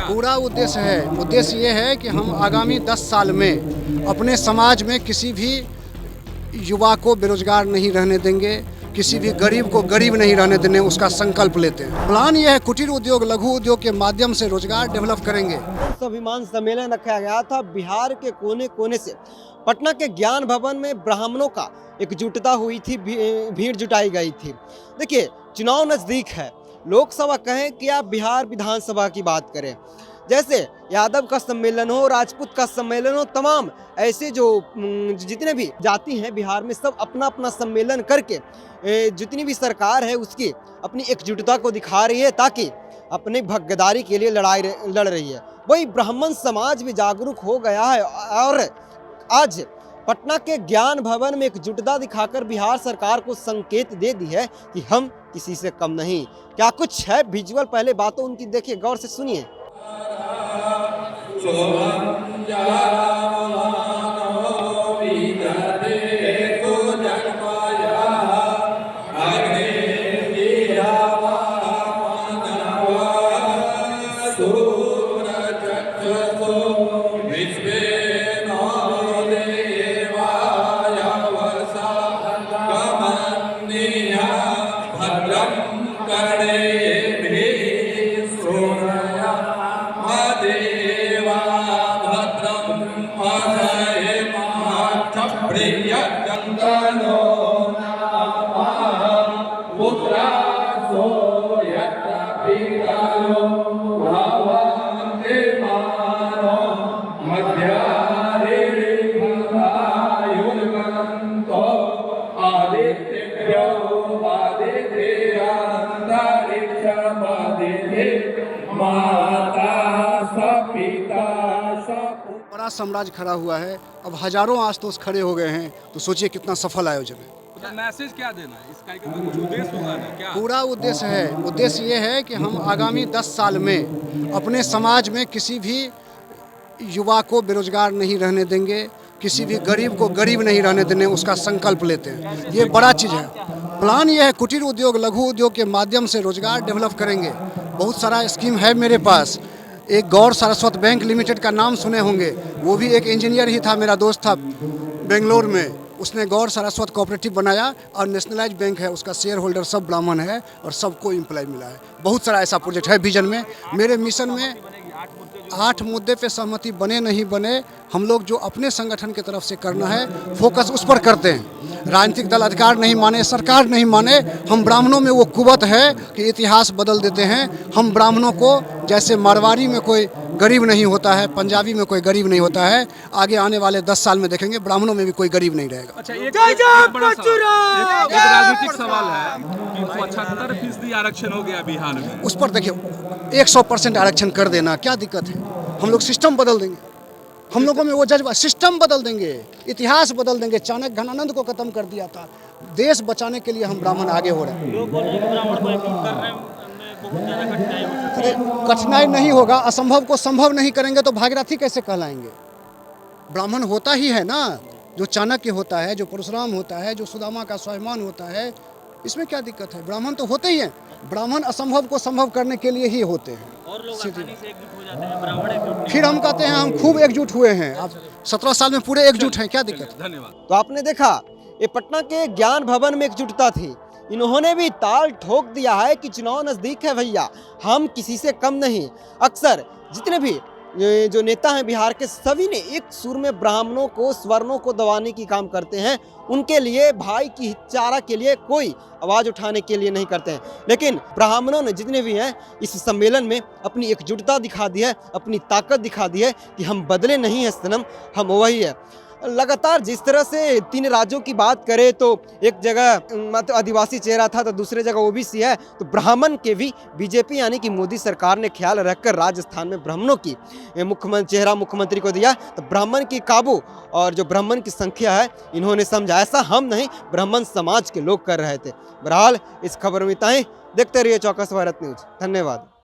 पूरा उद्देश्य ये है कि हम आगामी 10 साल में अपने समाज में किसी भी युवा को बेरोजगार नहीं रहने देंगे, किसी भी गरीब को गरीब नहीं रहने देने, उसका संकल्प लेते हैं। प्लान ये है कुटीर उद्योग, लघु उद्योग के माध्यम से रोजगार डेवलप करेंगे। स्वाभिमान सम्मेलन रखा गया था। बिहार के कोने कोने से पटना के ज्ञान भवन में ब्राह्मणों का एकजुटता हुई थी, भीड़ जुटाई गई थी। देखिए, चुनाव नज़दीक है, लोकसभा कहें कि आप बिहार विधानसभा की बात करें, जैसे यादव का सम्मेलन हो, राजपूत का सम्मेलन हो, तमाम ऐसे जो जितने भी जाति हैं बिहार में, सब अपना अपना सम्मेलन करके जितनी भी सरकार है उसकी अपनी एकजुटता को दिखा रही है, ताकि अपने भागीदारी के लिए लड़ाई लड़ रही है। वही ब्राह्मण समाज भी जागरूक हो गया है और आज पटना के ज्ञान भवन में एकजुटता दिखाकर बिहार सरकार को संकेत दे दी है कि हम किसी से कम नहीं। क्या कुछ है विजुअल, पहले बातों उनकी देखिए, गौर से सुनिए। बड़ा साम्राज्य खड़ा हुआ है, अब हजारों आस्तोष खड़े हो गए हैं, तो सोचिए कितना सफल आयोजन है। तो मैसेज क्या देना है इस कार्यक्रम का? उद्देश्य होगा ना क्या? पूरा उद्देश्य ये है कि हम आगामी 10 साल में अपने समाज में किसी भी युवा को बेरोजगार नहीं रहने देंगे, किसी भी गरीब को गरीब नहीं रहने देने, उसका संकल्प लेते हैं। ये बड़ा चीज़ है। प्लान ये है कुटीर उद्योग, लघु उद्योग के माध्यम से रोजगार डेवलप करेंगे। बहुत सारा स्कीम है मेरे पास। एक गौर सारस्वत बैंक लिमिटेड का नाम सुने होंगे, वो भी एक इंजीनियर ही था, मेरा दोस्त था बेंगलोर में। उसने गौर सारस्वत कोऑपरेटिव बनाया और नेशनलाइज बैंक है, उसका शेयर होल्डर सब ब्राह्मण है और सबको एम्प्लॉय मिला है। बहुत सारा ऐसा प्रोजेक्ट है विजन में। मेरे मिशन में 8 मुद्दे पे सहमति बने नहीं बने, हम लोग जो अपने संगठन की तरफ से करना है फोकस उस पर करते हैं। राजनीतिक दल अधिकार नहीं माने, सरकार नहीं माने, हम ब्राह्मणों में वो कुवत है कि इतिहास बदल देते हैं। हम ब्राह्मणों को, जैसे मारवाड़ी में कोई गरीब नहीं होता है, पंजाबी में कोई गरीब नहीं होता है, आगे आने वाले 10 साल में देखेंगे ब्राह्मणों में भी कोई गरीब नहीं रहेगा। अच्छा, एक राजनीतिक सवाल है कि 75% आरक्षण हो गया बिहार में, उस पर देखिए 100% आरक्षण कर देना क्या दिक्कत है? हम लोग सिस्टम बदल देंगे, हम लोगों में वो जज्बा, सिस्टम बदल देंगे, इतिहास बदल देंगे। चाणक्य घनानंद को खत्म कर दिया था। देश बचाने के लिए हम ब्राह्मण आगे हो रहे हैं। अरे कठिनाई नहीं होगा, असंभव को संभव नहीं करेंगे तो भागीरथी कैसे कहलाएंगे? ब्राह्मण होता ही है ना, जो चाणक्य होता है, जो परशुराम होता है, जो सुदामा का स्वाभिमान होता है, इसमें क्या दिक्कत है? ब्राह्मण तो होते ही हैं। ब्राह्मण असंभव को संभव करने के लिए ही होते हैं। और लोग आसानी से एकजुट हो जाते हैं, ब्राह्मण एकजुट। फिर हम कहते हैं हम खूब एकजुट हुए हैं। आप 17 साल में पूरे एकजुट हैं, क्या दिक्कत है? धन्यवाद। तो आपने देखा, ये पटना के ज्ञान भवन में एकजुटता थी। इन्होंने भी ताल ठोक दिया है कि चुनाव नज़दीक है भैया, हम किसी से कम नहीं। अक्सर जितने भी जो नेता हैं बिहार के, सभी ने एक सुर में ब्राह्मणों को, स्वर्णों को दबाने की काम करते हैं। उनके लिए, भाई की चारा के लिए कोई आवाज़ उठाने के लिए नहीं करते हैं। लेकिन ब्राह्मणों ने जितने भी हैं इस सम्मेलन में अपनी एकजुटता दिखा दी है, अपनी ताकत दिखा दी है कि हम बदले नहीं हैं सनम, हम वही है। लगातार जिस तरह से 3 राज्यों की बात करें तो एक जगह मतलब आदिवासी चेहरा था, तो दूसरे जगह ओबीसी है, तो ब्राह्मण के भी बीजेपी यानी कि मोदी सरकार ने ख्याल रखकर राजस्थान में ब्राह्मणों की मुख्यमंत्री को दिया। तो ब्राह्मण की काबू और जो ब्राह्मण की संख्या है, इन्होंने समझा ऐसा हम नहीं, ब्राह्मण समाज के लोग कर रहे थे। बहरहाल इस खबर में इतना ही। देखते रहिए चौकस भारत न्यूज। धन्यवाद।